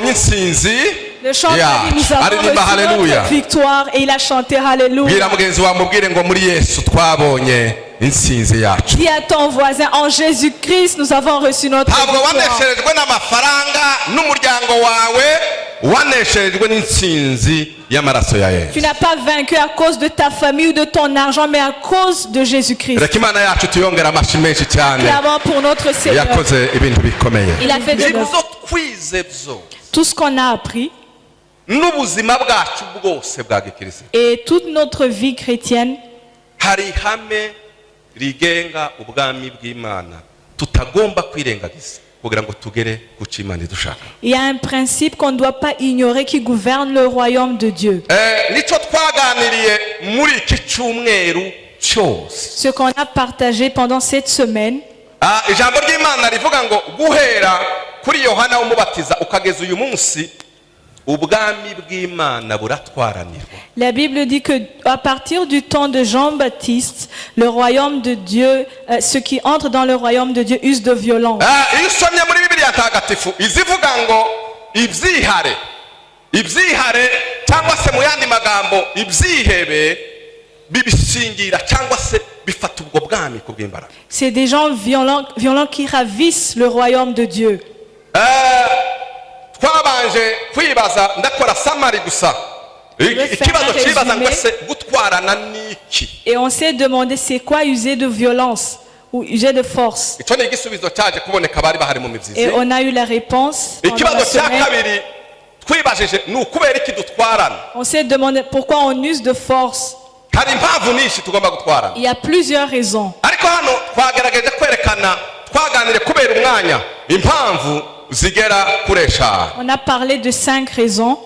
twabonye intsinzi Le chanteur dit nous avons aririmba reçu haleluya. notre victoire et il a chanté Alléluia. Bwira mugenzi wawe mubwire ngo muri Yesu twabonye intsinzi yacu. Dis à ton voisin, en Jésus-Christ, nous avons reçu notre Ntabwo victoire. wanesherejwe n'amafaranga n'umuryango wawe, wanesherejwe n'intsinzi y'amaraso ya Yesu. Tu n'as pas vaincu à cause de ta famille ou de ton argent, mais à cause de Jésus-Christ. Reka Imana yacu tuyongera amashyi menshi cyane. Clamons pour notre Seigneur. Yakoze ibintu bikomeye. Il a fait de nous Ibyo twize byo tout ce qu'on a appris n'ubuzima bwacu bwose bwa gikristo. et toute notre vie chrétienne. Hari ihame rigenga ubwami bw'Imana tutagomba kwirengagiza kugira ngo tugere ku cyo Imana idushaka. Il y a un principe qu'on ne doit pas ignorer qui gouverne le royaume de Dieu. Nicyo twaganiriye muri iki cyumweru cyose. Ce qu'on a partagé pendant cette semaine, Ijambo ry'Imana rivuga ngo guhera kuri Yohana w'umubatiza ukageza uyu munsi ubwami bw'Imana buratwaranirwa. la Bible dit que à partir du temps de Jean-Baptiste, le royaume de Dieu, ceux qui entrent dans le royaume de Dieu usent de violence. Iyo usomye muri Bibiliya ntagatifu izivuga ngo ibyihare cyangwa se mu yandi magambo ibyihebe bibisingira cyangwa se bifata ubwo bwami ku bw'imbaraga. C'est des gens violents qui ravissent le royaume de Dieu. Twabanje kwibaza ndakora samari gusa ikibazo kibaza ngo se gutwarana n'iki. Et on s'est demandé c'est quoi user de violence ou user de force. Icyo ni igisubizo cyaje kuboneka bari bahari mu mibyizi. Et on a eu la réponse. pendant la Ikibazo cya semaine. kabiri twibajije ni ukubera iki dutwarana. On s'est demandé pourquoi on use de force. Hari impamvu nyinshi tugomba gutwarana. Il y a plusieurs raisons. Ariko hano twagerageje kwerekana twaganire kubera umwanya impamvu zigera kuri eshanu. On a parlé de 5 raisons.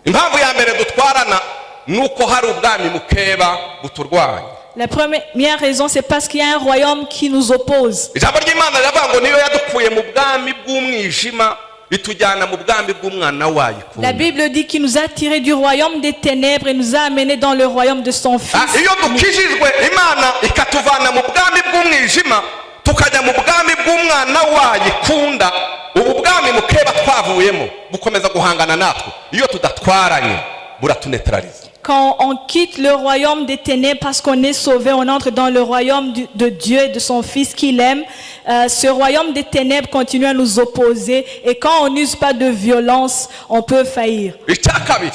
Impamvu ya mbere dutwarana nuko hari ubwami mukeba buturwanya. La première raison, c'est parce qu'il y a un royaume qui nous oppose. Ijambo ry'Imana riravuga ngo niyo yadukuye mu bwami bw'umwijima itujyana mu bwami bw'umwana wayo. La Bible dit qu'il nous a tirés du royaume des ténèbres et nous a amenés dans le royaume de son Fils. Iyo dukijijwe Imana ikatuvana mu bwami bw'umwijima tukajya mu bwami bw'umwana wayo ikunda, ubu bwami mukeba twavuyemo bukomeza guhangana natwe. Iyo tudatwaranye buratunetraliza. Quand on quitte le royaume des ténèbres parce qu'on est sauvé, on entre dans le royaume de Dieu et de son Fils qu'il aime. Ce royaume des ténèbres continue à nous opposer et quand on n'use pas de violence, on peut faillir. Icya kabiri,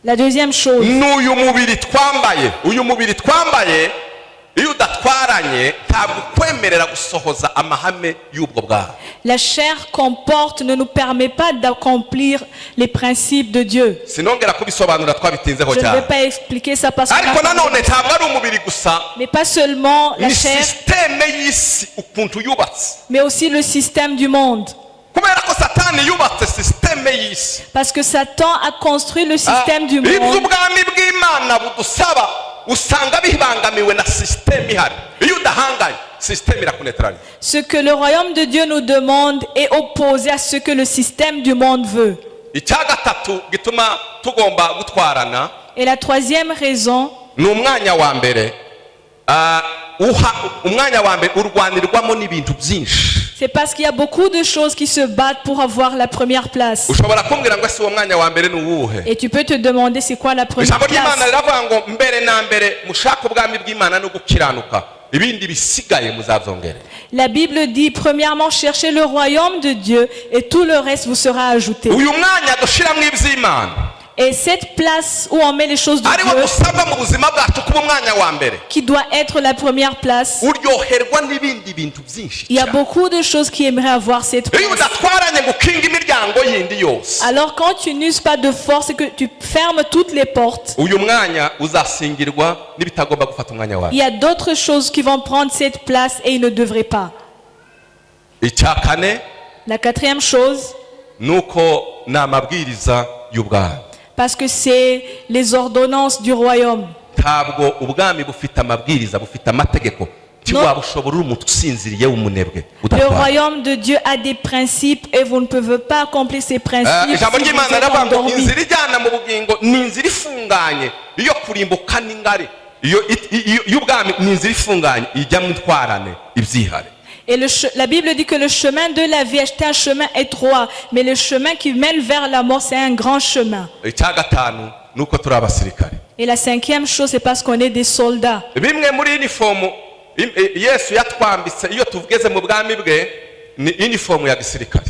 La deuxième chose, n'uyu mubiri twambaye iyo udatwaranye ntabwo kwemerera gusohoza amahame y'ubwo bwawe. la chair qu'on porte ne nous permet pas d'accomplir les principes de Dieu. Sinongera kubisobanura twabitinzeho Je ne vais cyane. pas expliquer ça parce Ariko que nanone ntabwo ari umubiri gusa, mais pas seulement la ni chair, systeme y'isi ukuntu yubatse. mais aussi le système du monde. Kubera ko Satani yubatse systeme y'isi. Parce que Satan a construit le système du Ibyo monde. ubwami bw'Imana budusaba usanga bibangamiwe na systeme ihari. Iyo udahanganye systeme irakunetraliza. Ce que le royaume de Dieu nous demande est opposé à ce que le système du monde veut. Icya gatatu gituma tugomba gutwarana Et la troisième raison, ni umwanya wa mbere urwanirwamo n'ibintu byinshi. c'est parce qu'il y a beaucoup de choses qui se battent pour avoir la première place. Ushobora kumbwira ngo ese uwo mwanya wa mbere ni uwuhe? Et tu peux te demander c'est quoi la première Ijambo ry'Imana place. riravuga ngo mbere na mbere mushaka ubwami bw'Imana no gukiranuka ibindi bisigaye muzabyongere. La Bible dit premièrement cherchez le royaume de Dieu et tout le reste vous sera ajouté. Uyu mwanya dushiramo iby'Imana Et cette place où on met les choses de ariwo Dieu, dusabwa mu buzima bwacu kuba umwanya wa mbere, qui doit être la première place, uryoherwa n'ibindi bintu byinshi il y a cyane. beaucoup de choses qui aimeraient avoir cette Iyo place. udatwaranye ngo ukinge imiryango yindi yose, Alors quand tu n'uses pas de force et que tu fermes toutes les portes, uyu mwanya uzasingirwa n'ibitagomba gufata umwanya wawe. il y a d'autres choses qui vont prendre cette place et ils ne devraient pas. Icya kane La quatrième chose, nuko ni amabwiriza y'ubwami. parce que c'est les ordonnances du royaume. Ntabwo ubwami bufite amabwiriza, bufite amategeko. Tiwaba ushobora uri umuntu usinziriye w'umunebwe Le udatwara. royaume de Dieu a des principes et vous ne pouvez pas accomplir ces principes Ijambo si vous ry'Imana êtes riravuga ngo endormi. inzira ijyana mu bugingo ni inzira ifunganye, iyo kurimbuka n'ingari. Iyo y'ubwami ni inzira ifunganye ijya mu ntwarane ibyihare. Et la Bible dit que le chemin de la vie est un chemin étroit, mais le chemin qui mène vers la mort, c'est un grand chemin. icya gatanu ni uko turi abasirikare. Et la cinquième chose, c'est parce qu'on est des soldats. bimwe muri uniform yesu yatwambitse iyo tugeze mu bwami bwe ni uniform ya gisirikare.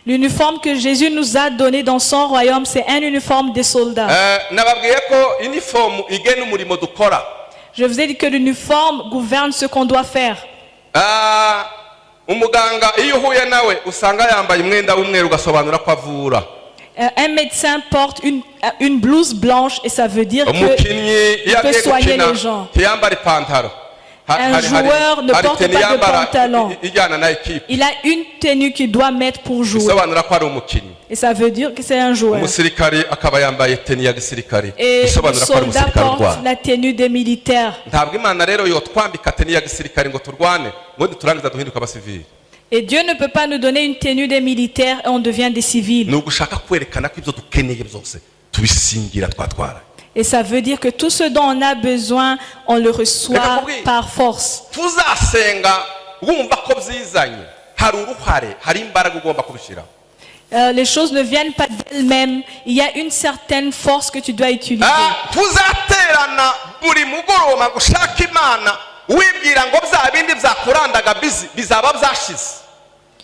L'uniforme que Jésus nous a donné dans son royaume, c'est un uniforme des soldats. nababwiye ko uniform igena umurimo dukora. Je vous ai dit que l'uniforme gouverne ce qu'on doit faire. umuganga iyo uhuye nawe usanga yambaye umwenda w'umweru ugasobanura ko avura. Un médecin porte une blouse blanche et ça veut dire umukinnyi qu'il peut soigner les gens. ntiyambara ipantaro. Un joueur ne porte pas de pantalon. Il a une tenue qu'il doit mettre pour jouer. Et ça veut dire que c'est un joueur. Et le soldat porte la tenue des militaires. Et Dieu ne peut pas nous donner une tenue des militaires et on devient des civils. Et ça veut dire que tout ce dont on a besoin, on le reçoit par force. Les choses ne viennent pas d'elles-mêmes. Il y a une certaine force que tu dois utiliser.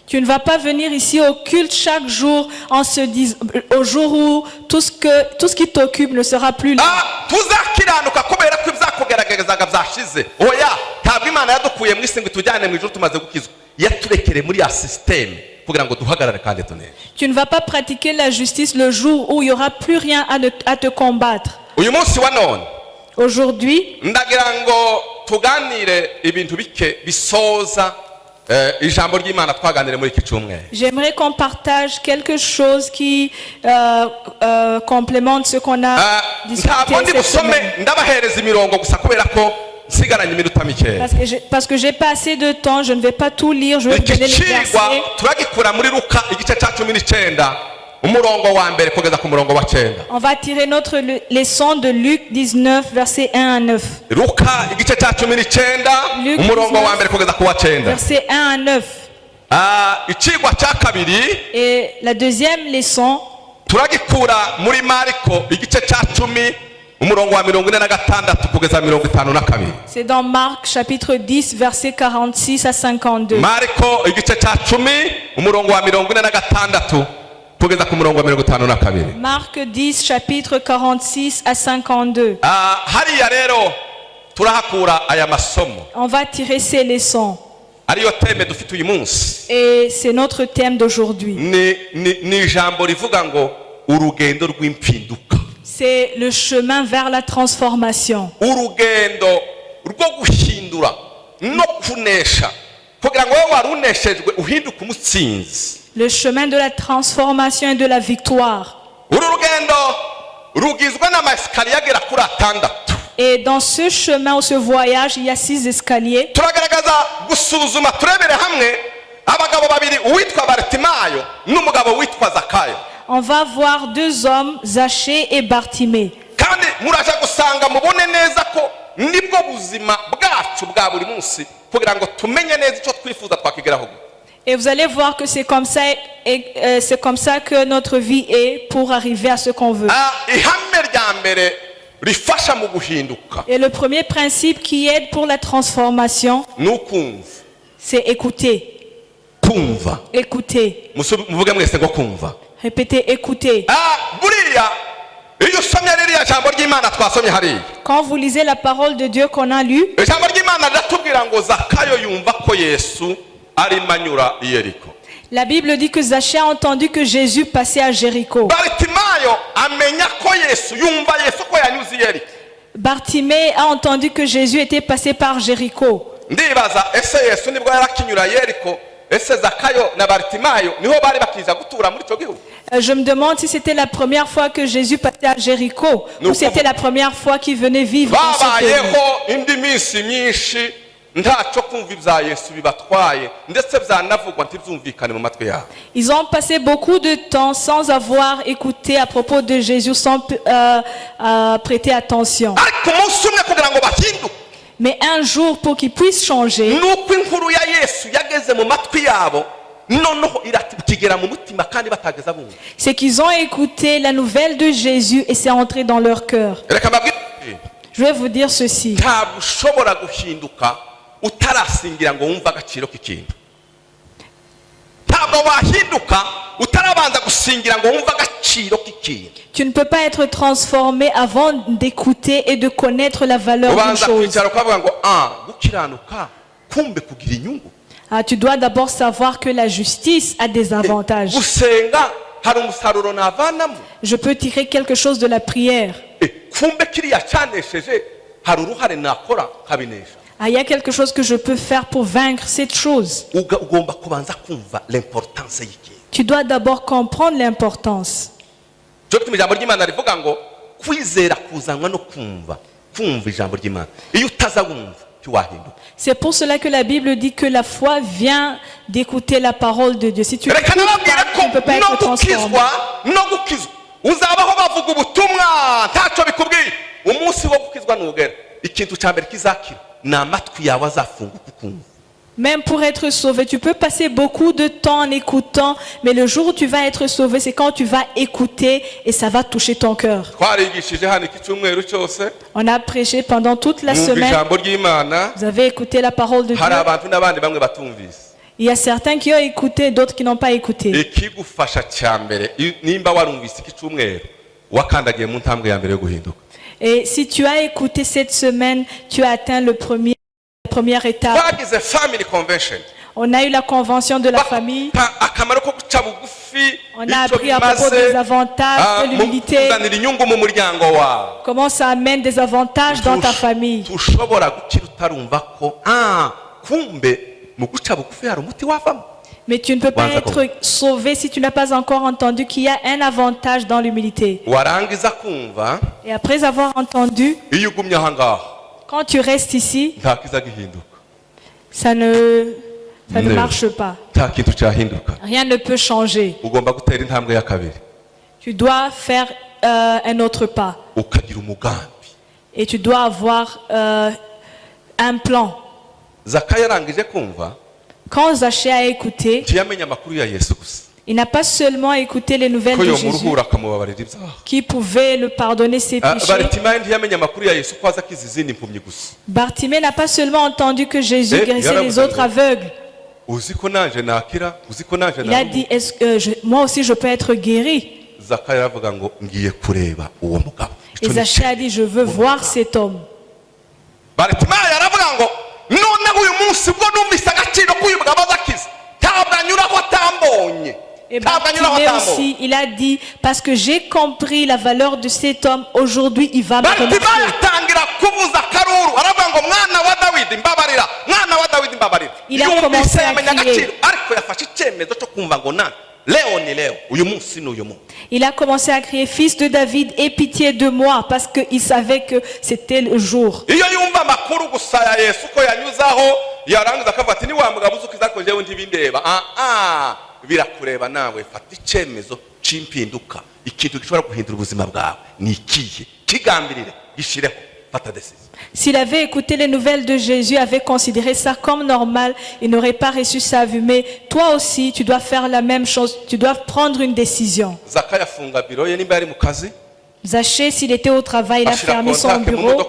Tu ne vas pas venir ici au culte chaque jour en se disant, au jour où tout ce qui t'occupe ne sera plus là. Tu ne vas pas pratiquer la justice le jour où il n'y aura plus rien à te combattre. Aujourd'hui, j'aimerais qu'on partage quelque chose qui complémente ce qu'on a discuté cette semaine. Parce que j'ai pas assez de temps, je ne vais pas tout lire, je vais vous donner les versets. On va tirer notre leçon de Luc 19, versets 1 à 9. Luc 19, versets 1 à 9. Et la deuxième leçon, c'est dans Marc chapitre 10, versets 46 à 52. Marc 10, chapitre 46 à 52. On va tirer ces leçons. Et c'est notre thème d'aujourd'hui. C'est le chemin vers la transformation. Le chemin de la transformation et de la victoire. Et dans ce chemin ou ce voyage, il y a 6 escaliers. On va voir 2 hommes, Zachée et Bartimée. Et vous allez voir que c'est comme ça que notre vie est pour arriver à ce qu'on veut. Et le premier principe qui aide pour la transformation, c'est écouter. Écouter. Répétez, écoutez. Quand vous lisez la parole de Dieu qu'on a lue, la Bible dit que Zachée a entendu que Jésus passait à Jéricho. Bartimée a entendu que Jésus était passé par Jéricho. Je me demande si c'était la première fois que Jésus passait à Jéricho ou c'était la première fois qu'il venait vivre dans ce pays. Ils ont passé beaucoup de temps sans avoir écouté à propos de Jésus, sans prêter attention. Mais un jour, pour qu'ils puissent changer, nuko inkuru ya Yesu yageze mu matwi yabo noneho irakigera mu mutima kandi batageza bumva. c'est qu'ils ont écouté la nouvelle de Jésus et c'est entré dans leur cœur. Reka mbabwire, Je vais vous dire ceci. ntabwo ushobora guhinduka utarasingira ngo wumve agaciro k'ikintu. Ntabwo wahinduka utarabanza gusingira ngo wumve agaciro k'ikintu. Tu ne peux pas être transformé avant d'écouter et de connaître la valeur d'une Ubanza chose. kwicara ukavuga ngo gukiranuka kumbe kugira inyungu. Tu dois d'abord savoir que la justice a des avantages. Gusenga hari umusaruro navanamo. Je peux tirer quelque chose de la prière. Kumbe kiriya cyanesheje hari uruhare nakora kabinesha. Il y a quelque chose que je peux faire pour vaincre cette chose. Ugomba kubanza kumva l'importance y'ikintu. Tu dois d'abord comprendre l'importance. Cyo gituma ijambo ry'Imana rivuga ngo kwizera kuzanwa no kumva ijambo ry'Imana. Iyo utazawumva ntiwahinduka. C'est pour cela que la Bible dit que la foi vient d'écouter la parole de Dieu. Si tu Reka n'écoutes nababwire pas, tu ne peux pas ko être transformé. no gukizwa uzabaho bavuga ubutumwa ntacyo bikubwiye. Umunsi wo gukizwa nugera ikintu cya mbere kizakira ni amatwi yawe azafunguka ukumva. Même pour être sauvé, tu peux passer beaucoup de temps en écoutant, mais le jour où tu vas être sauvé, c'est quand tu vas écouter et ça va toucher ton cœur. Twarigishije hano iki cyumweru cyose. On a prêché pendant toute la Mwumva semaine. ijambo ry'Imana. Vous avez écouté la parole de Dieu. Hari abantu n'abandi bamwe batumvise. Il y a certains qui ont écouté, d'autres qui n'ont pas écouté. Ikigufasha cya mbere nimba warumvise iki cyumweru wakandagiye mu ntambwe ya mbere yo guhinduka. Et si tu as écouté cette semaine, tu as atteint la première étape. Twagize family convention. On a eu la convention de la famille. Akamaro ko guca bugufi. On a appris à propos des avantages de l'humilité. Kuzanira inyungu mu muryango wawe. Comment ça amène des avantages dans ta famille. Tushobora gukira utarumva ko kumbe mu guca bugufi hari umuti wavamo. Mais tu ne peux pas être sauvé si tu n'as pas encore entendu qu'il y a un avantage dans l'humilité. Warangiza kumva. Et après avoir entendu, Iyo ugumye aha ngaha. quand tu restes ici, Nta kiza gihinduka. ça ne marche pas. Nta kintu cyahinduka. Rien ne peut changer. Ugomba gutera intambwe ya kabiri. Tu dois faire un autre pas. Ukagira umugambi. Et tu dois avoir un plan. Zakayo yarangije kumva. Quand Zachée a écouté, ntiyamenye amakuru ya Yesu gusa. il n'a pas seulement écouté les nouvelles Ko de yo Jésus muruhura akamubabarira ibyaha. qui pouvait le pardonner ses péchés. Bartimayo ntiyamenye amakuru ya Yesu ko aza akiza izindi impumyi gusa. Bartimée n'a pas seulement entendu que Jésus guérissait les autres aveugles. Uzi ko nanje nakira, uzi ko nanje Il a dit, est-ce que moi aussi je peux être guéri? Zakayo aravuga ngo ngiye kureba uwo mugabo. Et Zachée a dit, je veux voir cet homme. Bartimayo aravuga ngo none uyu munsi bwo numvise agaciro k'uyu mugabo azakiza ntabwo anyuraho atambonye. Et Bartimée aussi, il a dit, parce que j'ai compris la valeur de cet homme, aujourd'hui il va me remercier. Il a commencé à crier. Il a commencé à crier, fils de David, aie pitié de moi, parce qu'il savait que c'était le jour. Birakureba nawe fata icyemezo cy'impinduka ikintu gishobora guhindura ubuzima bwawe ni ikihe kigambirire gishireho fata decision. S'il avait écouté les nouvelles de Jésus, avait considéré ça comme normal, il n'aurait pas reçu sa vue. Mais toi aussi, tu dois faire la même chose. Tu dois prendre une décision. Zakayo afunga biro ye nimba yari mu kazi. Zachée, s'il était au travail, il a fermé son bureau.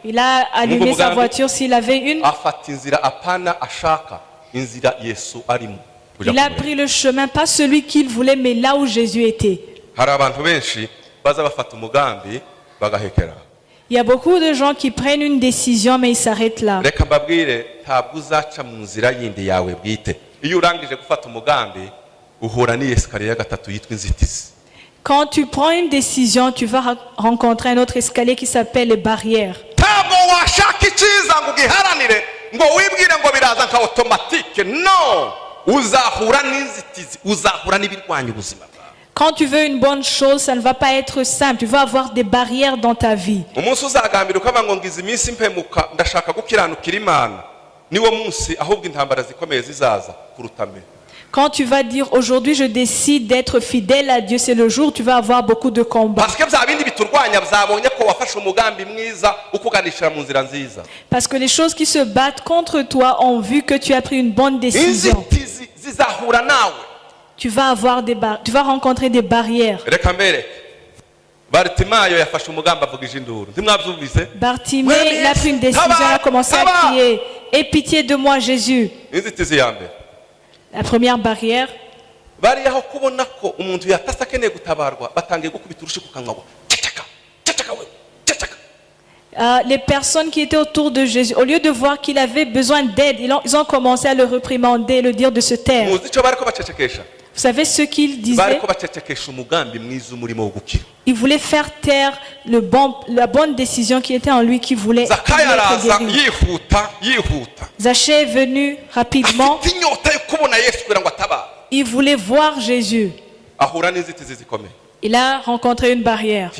Il a allumé sa voiture s'il avait une. Afata inzira apana ashaka inzira Yesu arimo. Il a pris le chemin, pas celui qu'il voulait, mais là où Jésus était. Il y a beaucoup de gens qui prennent une décision, mais ils s'arrêtent là. Quand tu prends une décision, tu vas rencontrer un autre escalier qui s'appelle les barrières. Quand tu veux une bonne chose, ça ne va pas être simple. Tu vas avoir des barrières dans ta vie. Quand tu vas dire aujourd'hui je décide d'être fidèle à Dieu, c'est le jour où tu vas avoir beaucoup de combats. wafashe umugambi mwiza ukuganishira mu nzira nziza. Parce que les choses qui se battent contre toi ont vu que tu as pris une bonne décision. Inzitizi zizahura nawe. Tu vas rencontrer des barrières. Reka mbereke. Bartimayo yafashe umugambi avugije induru. Ntimwabyumvise? Bartimée, il a pris une décision, il a commencé à crier. Aie pitié de moi, Jésus. Inzitizi ya mbere. La première barrière. Bari aho kubona ko umuntu yatasa akeneye gutabarwa batangiye gukubita urushi ku kanwa. Les personnes qui étaient autour de Jésus, au lieu de voir qu'il avait besoin d'aide, ils ont commencé à le réprimander, le dire de se taire. Vous savez ce qu'ils disaient? Ils voulaient faire taire la bonne décision qui était en lui, qui voulait être guéri. Zachée est venu rapidement. Il voulait voir Jésus. Il a rencontré une barrière.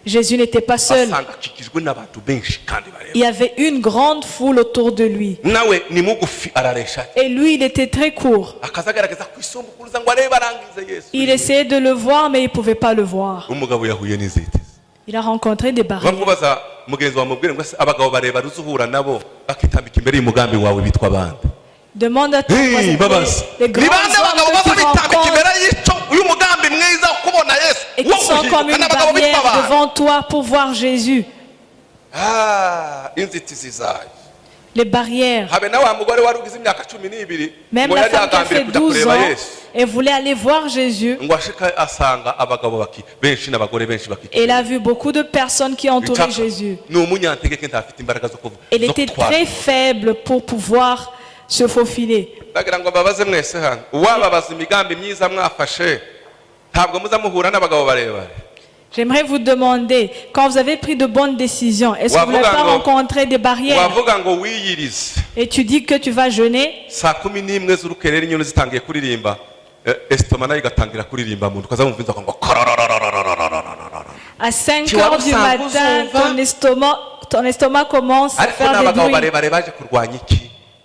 Jésus n'était pas seul. Il y avait une grande foule autour de lui. Et lui, il était très court. Il essayait de le voir, mais il ne pouvait pas le voir. Il a rencontré des barrières. Demande à ton voisin, les grands hommes que tu rencontres et qui sont comme une barrière devant toi pour voir Jésus. Les barrières. Même la femme qui a fait 12 ans et voulait aller voir Jésus. Et il a vu beaucoup de personnes qui entouraient Jésus. Elle était très faible pour pouvoir se faufiler. J'aimerais vous demander, quand vous avez pris de bonnes décisions, est-ce que vous n'avez pas rencontré des barrières? Et tu dis que tu vas jeûner. À 5 heures du matin, ton estomac commence à faire des bruits.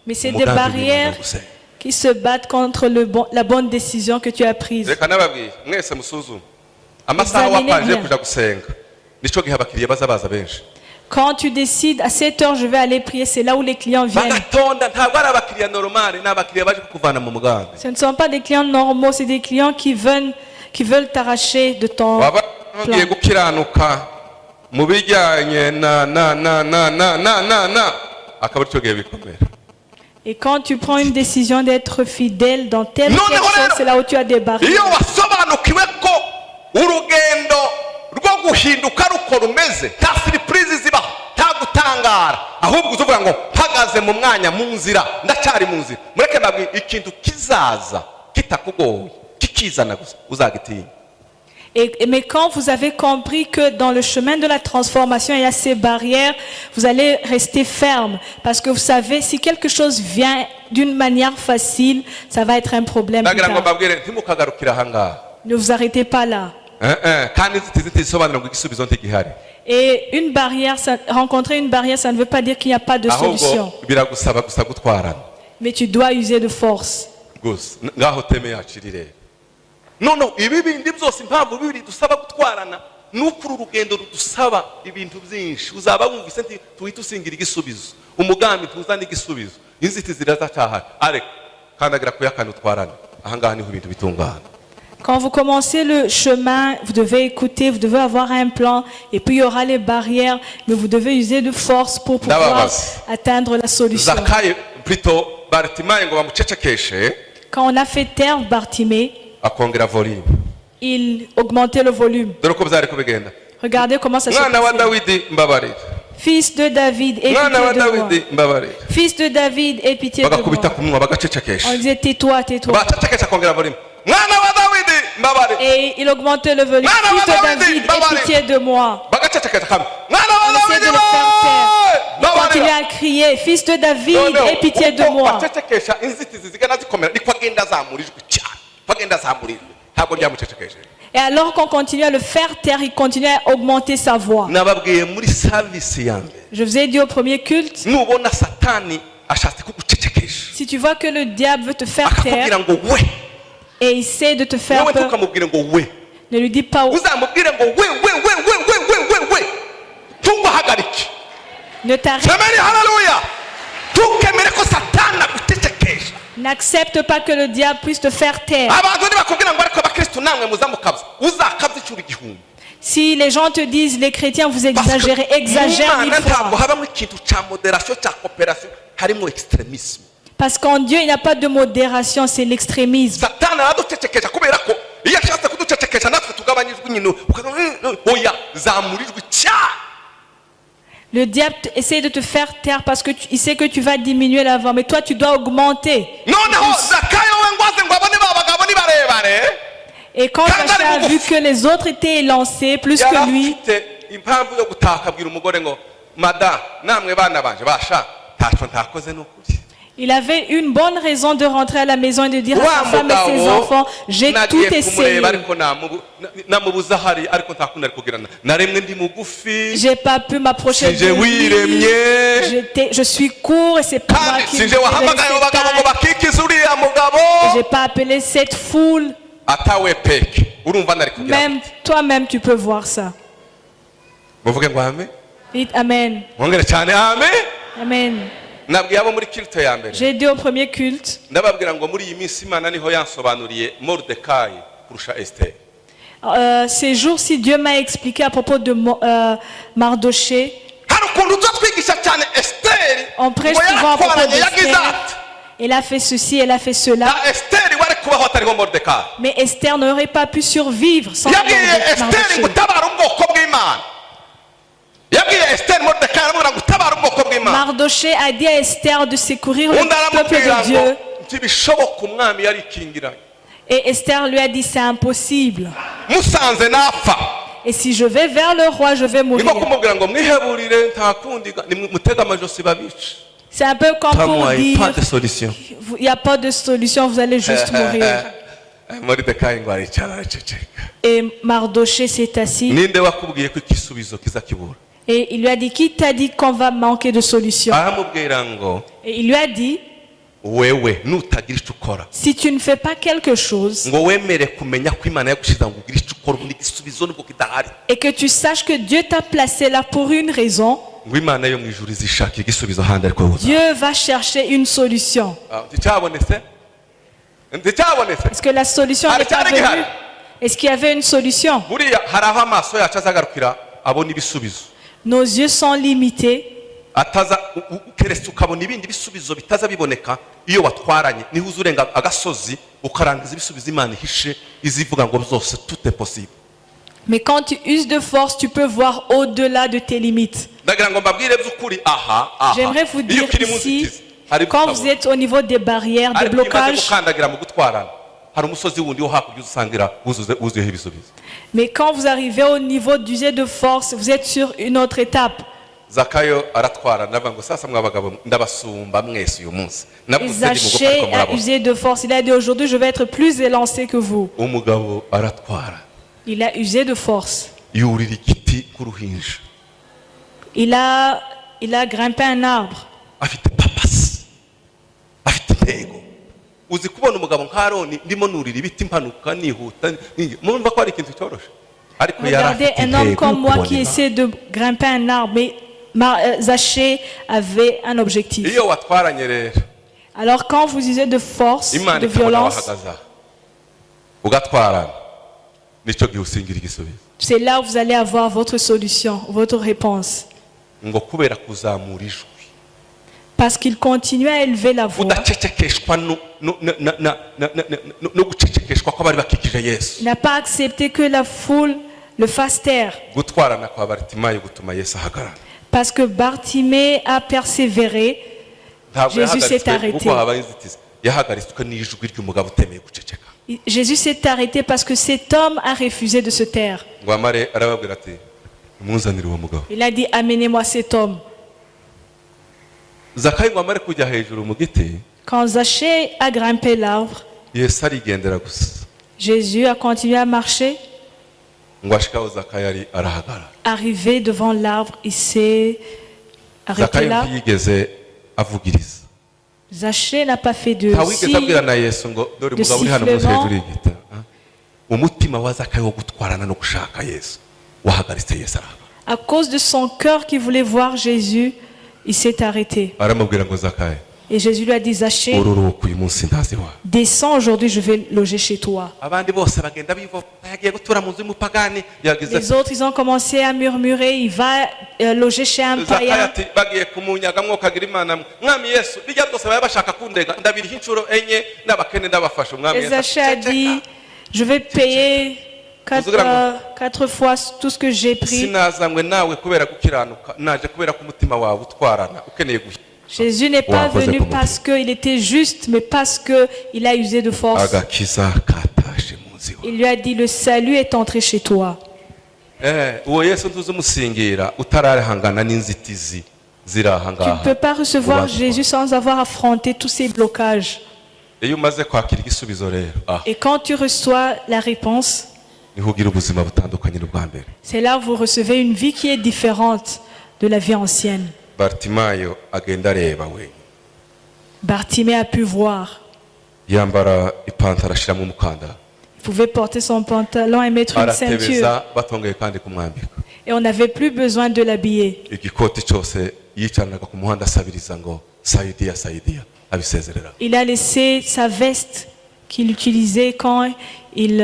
Mais c'est des barrières qui se battent contre la bonne décision que tu as prise. Quand tu décides à 7 heures je vais aller prier, c'est là où les clients viennent. Ce ne sont pas des clients normaux, c'est des clients qui veulent t'arracher de ton plan. Et quand tu prends une décision d'être fidèle dans telle chose, c'est là où tu as des barrières. Mais quand vous avez compris que dans le chemin de la transformation, il y a ces barrières, vous allez rester ferme. Parce que vous savez, si quelque chose vient d'une manière facile, ça va être un problème plus tard. Ne vous arrêtez pas là. Et une barrière, rencontrer une barrière, ça ne veut pas dire qu'il n'y a pas de solution. Mais tu dois user de force. No, ibi bindi byose impamvu bibiri dusaba gutwarana n'ukuri urugendo rudusaba ibintu byinshi uzaba wumvise nti tuhita usingira igisubizo umugambi tuzana igisubizo inzitizi zirazacahara areka kandagira kuyakana utwarana ahangaha niho ibintu bitungana. Quand vous commencez le chemin, vous devez écouter, vous devez avoir un plan, et puis il y aura les barrières, mais vous devez user de force pour pouvoir atteindre la solution. Quand on a fait taire Bartimée, il augmentait le volume. Regardez comment ça se passe. Fils de David, aie pitié de moi. Fils de David, aie pitié de moi. On disait tais-toi, tais-toi. Et il augmentait le volume. Fils de David, aie pitié de moi. On essaie de le faire taire. Il continuait à crier, Fils de David, aie pitié de moi. Et alors qu'on continue à le faire taire, il continue à augmenter sa voix. Je vous ai dit au premier culte, si tu vois que le diable veut te faire taire et il essaie de te faire peur, ne lui dis pas Ne t'arrête. semeni haleluya tukemere ko satani agucecekesha. N'accepte pas que le diable puisse te faire taire. Abantu nibakubwira ngo ariko abakristo namwe muzamukabya uzakabya icuro igihumbi. Si les gens te disent, les chrétiens, vous exagérez, exagère mille ntabwo fois. habamo ikintu cya moderation cya cooperation harimo extremisme. Parce qu'en Dieu, il n'y a pas de modération, c'est l'extrémisme. satani araducecekesha kubera ko iyo ashatse kuducecekesha natwe tugabanyijwe nyine oya zamurijwe cyane. Le diable essaie de te faire taire parce qu'il sait que tu vas diminuer la voix, mais toi, tu dois augmenter. noneho zakayo we ngwaze ngo abone ba bagabo ni barebare. Et quand Zaché a vu que les autres étaient élancés plus que lui, yarafite impamvu yo gutaka abwira umugore ngo mada namwe bana banje basha ntacyo ntakoze n'ukuri. il avait une bonne raison de rentrer à la maison et de dire à sa femme et ses enfants, j'ai tout essayé. namubuze ahari ariko ntakunda ari kugirana naremwe ndi mugufi J'ai pas pu m'approcher sinje de lui. wiremye Je suis court et c'est pas moi kandi qui sinje wahamagaye abo bagabo ngo bakikize uriya mugabo j'ai pas appelé cette foule. atawe peke urumva nari kugira Même toi-même, tu peux voir ça. muvuge ngo amen Dites Amen. mwongere cyane amen. Amen. nabwiye abo muri kirito ya mbere J'ai dit au premier culte, ndababwira ngo muri iyi minsi imana niho yansobanuriye Moridekayi kurusha Esiteri. ces jours-ci, Dieu m'a expliqué à propos de Mardoché. hari ukuntu uza twigisha cyane Esiteri On prêche ngo souvent à propos yaratwaranye yagize d'Esther. ati Elle a fait ceci, elle a fait cela. na Esiteri wari kubaho atariho Moridekayi. Mais Esther n'aurait pas pu survivre sans yabwiye Esiteri Mardoché. ngo utabara ubwoko bw'Imana. yabwiye Esiteri Moridekayi aramubwira ngo utabara ubwoko bw'Imana. Mardoché a dit à Esther de secourir le undi peuple aramubwira de ngo Dieu. ntibishoboka umwami yarikingiranye. Et Esther lui a dit, c'est impossible. musanze napfa. Et si je vais vers le roi, je vais mourir. niko kumubwira ngo mwiheburire nta kundi mutega amajosi babice. C'est un peu comme pour dire, pas de solution. il n'y a pas de solution, vous allez juste mourir. Moridekayi ngo aricara araceceka. Et Mardoché s'est assis ninde wakubwiye ko igisubizo kiza kibura? et il lui a dit, qui t'a dit qu'on va manquer de solution? aramubwira ngo Et il lui a dit, wewe nutagira icyo ukora si tu ne fais pas quelque chose ngo wemere kumenya ko imana yagushize ngo ugire icyo ukora ubundi igisubizo nubwo kidahari et que tu saches que Dieu t'a placé là pour une raison, ngo imana yo mu ijuru izishakira igisubizo ahandi ariko wowe Dieu va chercher une solution. nticyabonetse. Est-ce que la solution n'est pas venue? Est-ce qu'il y avait une solution? buriya hari aho amaso yacu azagarukira abona ibisubizo Nos yeux sont limités. ataza keretse ukabona ibindi bisubizo bitaza biboneka iyo watwaranye niho uza urenga agasozi ukarangiza ibisubizo imana ihishe izivuga ngo byose tout est possible. Mais quand tu uses de force, tu peux voir au-delà de tes limites. ndagira ngo mbabwire by'ukuri aha J'aimerais vous iyo dire ukiri mu ici, nzitizi hari quand vous êtes au niveau des barrières, des ariko iyo umaze blocages, gukandagira mu gutwarana hari umusozi wundi wo hakurya usangira wuzuyeho ibisubizo. mais quand vous arrivez au niveau d'user de force, vous êtes sur une autre étape. zakayo aratwara ndavuga ngo sasa mwabagabo ndabasumba mwese uyu munsi Et Zaché a usé de force. Il a dit aujourd'hui, je vais être plus élancé que vous. umugabo aratwara Il a usé de force. yurira igiti k'uruhinja Il a grimpé un arbre. afite papasi afite intego. uzi kubona umugabo nka Aroni ndimo nurira ibiti mpanuka nihuta murumva ko ari ikintu cyoroshye ariko yari Regardez afite un homme intego comme moi kubona qui Imana. essaie de grimper un arbre, mais Zaché avait un objectif. iyo watwaranye rero Alors quand vous usez de force, imana de ikabona violence, wahagaze aha ugatwarana nicyo gihe usingira igisubizo c'est là où vous allez avoir votre solution, votre réponse. ngo kubera kuzamura ijwi Parce qu'il continue à élever la voix. udacecekeshwa no gucecekeshwa kw'abari bakikije Yesu. Il n'a pas accepté que la foule le fasse taire. gutwarana kwa Baritimayo gutuma Yesu ahagarara. Parce que Bartimée a persévéré. ntabwo Jésus s'est yahagaritswe arrêté. kuko habaye inzitizi yahagaritswe n'ijwi ry'umugabo utemeye guceceka. Jésus s'est arrêté parce que cet homme a refusé de se taire. ngo amare arababwira ati muzanire uwo mugabo. Il a dit, amenez-moi cet homme. Zakayo ngo amare kujya hejuru mu giti Quand Zaché a grimpé l'arbre, Yesu arigendera gusa Jésus a continué à marcher. ngo ashikaho Zakayo ari arahagarara. Arrivé devant l'arbre, il s'est arrêté Zakayo là. ntiyigeze avugiriza. Zaché n'a pas fait de ntawigeze signe. abwira na Yesu ngo dore de umugabo uri hano munsi sifflement. hejuru y'igiti. umutima wa Zakayo wo gutwarana no gushaka Yesu wahagaritse Yesu arahagarara. À cause de son cœur qui voulait voir Jésus, Il s'est arrêté. aramubwira ngo Zakayo Et Jésus lui a dit, Zachée, ururuka uyu munsi ndazi wawe. descends aujourd'hui, je vais loger chez toi. Abandi bose bagenda bivuga yagiye gutura mu nzu y'umupagani yagize Les autres, ils ont commencé à murmurer, il va loger chez un Zakayo païen. ati bagiye kumunyaga mwokagira imana mwami Yesu bijya byose baba bashaka kundega ndabiriho inshuro enye n'abakene ndabafasha umwami Et Yesu Zachée a dit, je vais payer quatre fois tout ce que j'ai pris. sinazanywe nawe kubera gukiranuka naje kubera ko umutima wawe utwarana ukeneye guhita. Jésus n'est pas venu parce qu'il était juste, mais parce qu'il a usé de force. Agakiza katashe mu nzu iwawe. Il lui a dit, le salut est entré chez toi. Uwo Yesu ntuzumusingira utarahangana n'inzitizi ziri aha Tu ne ngaha. peux pas recevoir Jésus sans avoir affronté tous ces blocages. Iyo umaze kwakira igisubizo rero Et quand tu reçois la réponse, niho ugira ubuzima butandukanye n'ubwa mbere. c'est là où vous recevez une vie qui est différente de la vie ancienne. Bartimayo agenda areba we Bartimée a pu voir. yambara ipantaro ashiramo umukandara Il pouvait porter son pantalon et mettre une ceinture. aratebeza batongeye kandi kumwambika Et on n'avait plus besoin de l'habiller. igikoti cyose yicaranaga ku muhanda asabiriza ngo Saidiya Saidiya abisezerera. Il a laissé sa veste qu'il utilisait quand il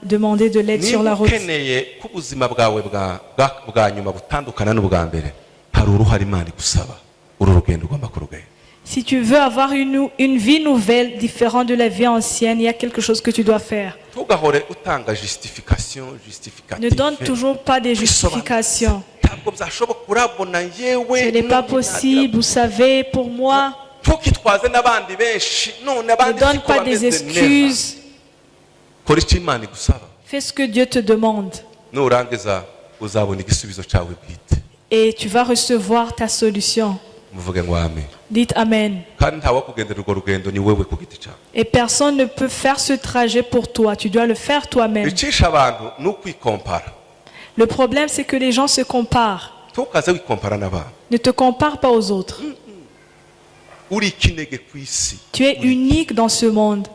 demandait de l'aide sur la niba route. ukeneye ko ubuzima bwawe bwa nyuma butandukana n'ubwa mbere hari uruhare Imana igusaba uru rugendo ugomba kurugenda. Si tu veux avoir une vie nouvelle, différente de la vie ancienne, il y a quelque chose que tu dois faire. Tugahore utanga justification Ne donne toujours pas des justifications. ntabwo byashoboka urabona yewe Ce n'est pas possible, vous savez, pour moi. ntukitwaze n'abandi benshi none Ne abandi donne siko pas des bameze neza. excuses. kora icyo Imana igusaba Fais ce que Dieu te demande. nurangiza uzabona igisubizo cyawe bwite. Et tu vas recevoir ta solution. muvuge ngo amen. Dites Amen. kandi ntawakugendera urwo rugendo ni wewe ku giti cyawe. Et personne ne peut faire ce trajet pour toi. Tu dois le faire toi-même. icisha abantu ni ukwikompara. Le problème, c'est que les gens se comparent. ntukaze wikompara n'abantu. Ne te compare pas aux autres. uri ikinege ku isi. Tu es unique dans ce monde.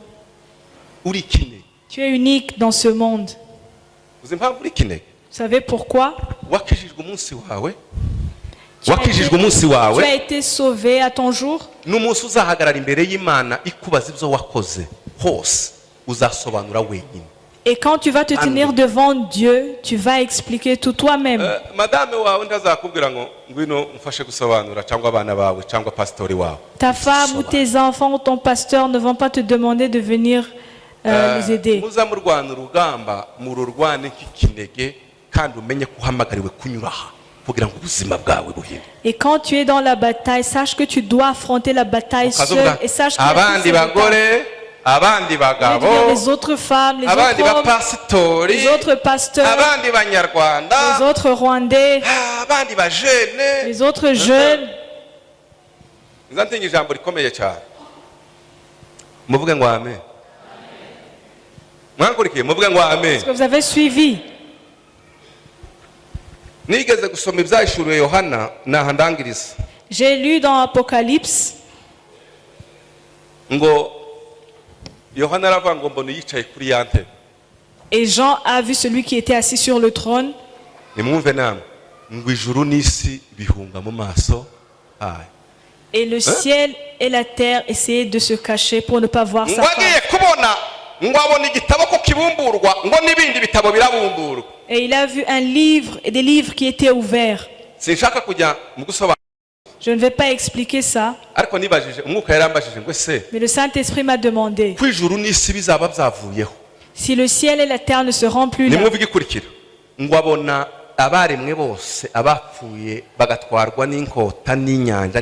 uri ikinege. Tu es unique dans ce monde. uzi impamvu uri ikinege? Vous savez pourquoi? wakijijwe umunsi wawe. Tu as wakijijwe umunsi tu wawe. as été sauvé à ton jour. n'umunsi uzahagarara imbere y'Imana ikubaza ibyo wakoze hose uzasobanura wenyine. Et quand tu vas te tenir devant Dieu, tu vas expliquer tout toi-même. madame wawe ntazakubwira ngo ngwino mfashe gusobanura cyangwa abana bawe cyangwa pastori wawe. Ta femme ou tes enfants ou ton pasteur ne vont pas te demander de venir les aider. muza murwana urugamba mururwane nk'ikinege kandi umenye ko uhamagariwe kunyura aha kugira ngo ubuzima bwawe buhinde. Et quand tu es dans la bataille, sache que tu dois affronter la bataille seul et sache que abandi bagore abandi bagabo les autres femmes, les abandi autres hommes, bapasitori les autres pasteurs, abandi banyarwanda les autres Rwandais, abandi bajene. les autres jeunes. nzantinye ijambo rikomeye cyane muvuge ngo amen. mwankurikiye muvuge ngo amen. Est-ce que vous avez suivi? nigeze gusoma ibyahishuriwe Yohana naha ndangiriza J'ai lu dans Apocalypse, ngo Yohana aravuga ngo mbona yicaye kuri ya ntebe. et Jean a vu celui qui était assis sur le trône. nimwumve namwe ngo ijuru n'isi bihunga mu maso hayo. Et le ciel et la terre essayaient de se cacher pour ne pas voir sa ngo agiye face. kubona ngo abona igitabo ko kibumburwa ngo n'ibindi bitabo birabumburwa. Et il a vu un livre et des livres qui étaient ouverts. sinshaka kujya mu gusobanura Je ne vais pas expliquer ça, ariko nibajije umwuka yarambajije ngo ese mais le Saint-Esprit m'a demandé ko ijuru n'isi bizaba byavuyeho. si le ciel et la terre ne seront plus là. nimwumve igikurikira ngo abona abaremwe bose abapfuye bagatwarwa n'inkota n'inyanja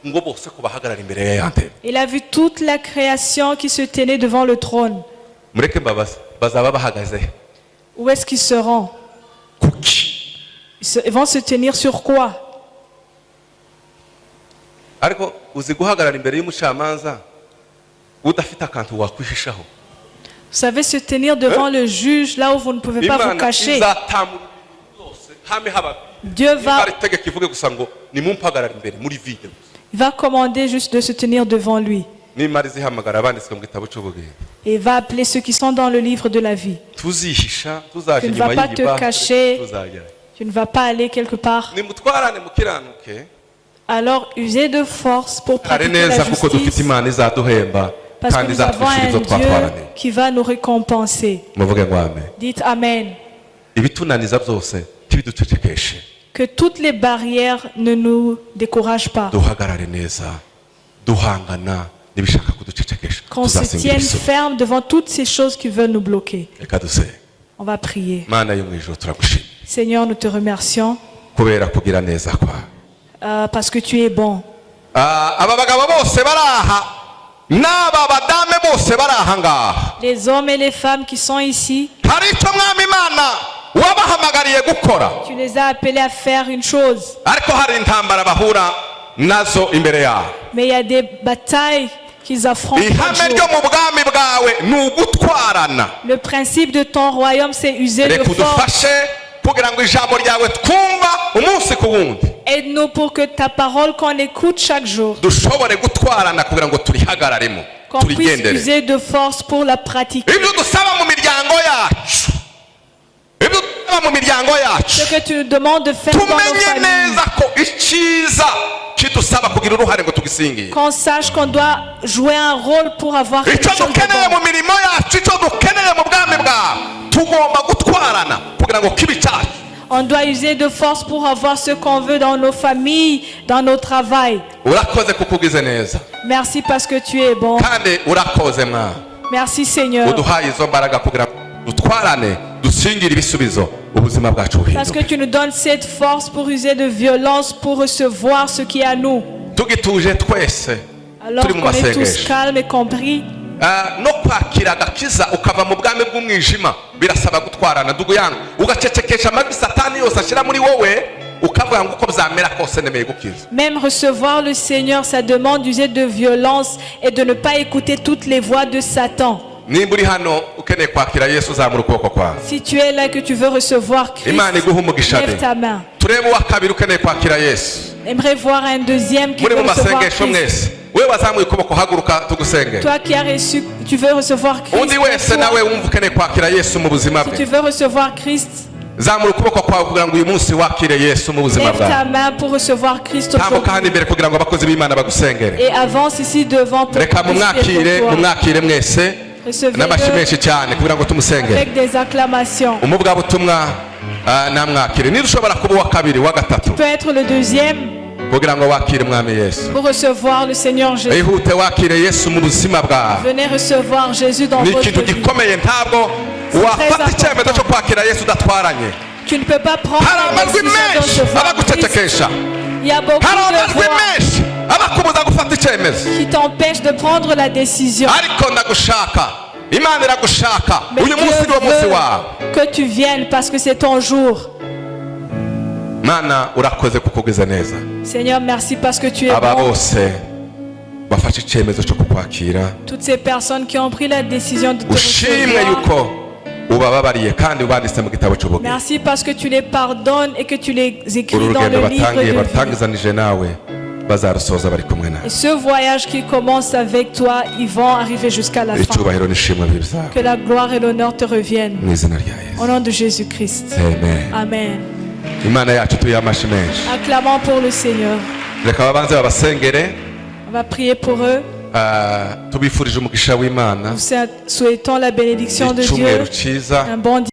ngo bose ko bahagarara imbere ya ntebe. Il a vu toute la création qui se tenait devant le trône. mureke mbabaza bazaba bahagaze Où est-ce qu'ils seront? kuki? Ils vont se tenir sur quoi? ariko uzi guhagarara imbere y'umucamanza udafite akantu wakwihishaho. Vous savez, se tenir devant le juge là où vous ne pouvez pas vous Imana cacher. izatamura byose hame haba. Dieu va, itegeko ivuge gusa ngo nimumpagarara imbere muri vide gusa. il va commander juste de se tenir devant lui. n'imari zihamagara abanditswe mu gitabo cy'ubugingo. Et il va appeler ceux qui sont dans le livre de la vie. tuzihisha tuzaje Tu ne inyuma vas pas te y'igiba cacher. tuzagera. Tu ne vas pas aller quelque part. nimutwarane mukiranuke Alors usez de force pour hari pratiquer neza la kuko dufite justice, imana izaduhemba parce que kandi nous avons izatwishyura un ibyo Dieu twatwaraniye. qui va nous récompenser. muvuge ngo amen. Dites Amen. ibitunaniza byose ntibiducecekeshe, Que toutes les barrières ne nous découragent pas. duhagarare neza duhangana n'ibishaka kuducecekesha, Qu'on se tuzasingira tienne ibisubizo. ferme devant toutes ces choses qui veulent nous bloquer. reka dusenge. On va prier. mana yo mu ijuru turagushimira Seigneur, nous te remercions kubera kugira neza kwawe. parce que tu es bon. aba bagabo bose baraha n'aba badame bose baraha ngaha, Les hommes et les femmes qui sont ici, hari icyo mwami imana wabahamagariye gukora, tu les as appelés à faire une chose. ariko hari intambara bahura nazo imbere yabo. Mais il y a des batailles qu'ils affrontent chaque ihame ryo jour. mu bwami bwawe ni ugutwarana. Le principe de ton royaume, c'est user de reka force. udufashe kugira ngo ijambo ryawe twumva umunsi ku wundi Aide-nous pour que ta parole qu'on écoute chaque jour, dushobore gutwarana kugira ngo turihagararemo qu'on puisse turigendere. user de force pour la pratiquer. ibyo dusaba mu miryango yacu, ibyo dusaba mu miryango yacu, Ce que tu nous demandes de faire dans nos tumenye familles. neza ko icyiza kidusaba kugira uruhare ngo tugisingiye. Qu'on sache qu'on doit jouer un rôle pour avoir quelque icyo chose de dukeneye bon. mu mirimo yacu, icyo dukeneye mu bwami bwawe, tugomba gutwarana kugira ngo kibe icyacu. On doit user de force pour avoir ce qu'on veut dans nos familles, dans nos travails. urakoze kuko ugize neza, Merci parce que tu es bon. kandi urakoze mwana Merci Seigneur. uduhaye izo mbaraga kugira ngo dutwarane dusingire ibisubizo ubuzima bwacu Parce que buhinduke. tu nous donnes cette force pour user de violence, pour recevoir ce qui est à nous. tugituje twese Alors turi mu qu'on est tous masengesho, calmes et compris. no kwakira agakiza ukava mu bwami bw'umwijima birasaba gutwarana duguyanga ugacecekesha amajwi satani yose ashyira muri wowe, ukavuga ngo uko byamera kose nemeye gukiza. Même recevoir le Seigneur, ça demande d'user de violence et de ne pas écouter toutes les voix de Satan. nimba uri hano ukeneye kwakira yesu uzamura ukuboko kwawe, Si tu es là que tu veux recevoir Christ, imana iguha umugisha. lève ta main. turebe uwa kabiri ukeneye kwakira yesu J'aimerais voir un deuxième qui muri veut mu recevoir masengesho Christ. mwese, we wazamuye ukuboko haguruka tugusengere. Toi qui as reçu, tu veux recevoir Christ. undi wese toi, nawe wumva ukeneye kwakira yesu mu buzima si bwe, tu veux recevoir Christ, zamura ukuboko kwawe kugira ngo uyu munsi wakire yesu mu buzima lève ta bwawe. main pour recevoir Christ tambuka aujourd'hui. hano imbere kugira ngo abakozi b'imana bagusengere. Et avance ici devant pour reka prier mumwakire pour toi. mumwakire mwese n'amashyi Recevez-le menshi cyane kugira ngo tumusengere. avec des acclamations. umuvugabutumwa namwakire. niba ushobora kuba uwa kabiri uwa gatatu Peut être le deuxième kugira ngo wakire umwami yesu, pour recevoir le Seigneur Jésus. ihute wakire yesu mu buzima bwawe. Venez recevoir Jésus dans ni votre ikintu vie. gikomeye, ntabwo wafata icyemezo cyo kwakira yesu udatwaranye. Tu ne peux pas prendre hari la amajwi décision de menshi recevoir Christ. abagucecekesha, Il y a beaucoup hari de amajwi voix menshi abakubuza gufata icyemezo, qui t'empêchent de prendre la décision. ariko ndagushaka, imana iragushaka. Mais uyu Dieu munsi ni wo munsi veut wawe. que tu viennes parce que c'est ton jour. mana urakoze kuko ugize neza. Seigneur, merci parce que tu es aba bon. bose bafashe icyemezo cyo kukwakira, Toutes ces personnes qui ont pris la décision de te ushimwe recevoir. yuko ubababariye kandi ubanditse mu gitabo cy'ubugingo. Merci parce que tu les pardonnes et que tu les uru écris dans rugendo le livre batangiye de vie. barutangizanije nawe bazarusoza bari kumwe nawe. Et ce voyage qui commence avec toi, ils vont arriver jusqu'à la fin. icyubahiro n'ishimwe bizawe Que la gloire et l'honneur te reviennent. mu izina rya Au yesu, nom de Jésus-Christ. amen. Amen. imana yacu tuyihe amashyi menshi. Acclamons pour le Seigneur. reka babanze babasengere. On va prier pour eux. tubifurije umugisha w'imana, Nous souhaitons la bénédiction de Dieu. icyumweru cyiza. Un bon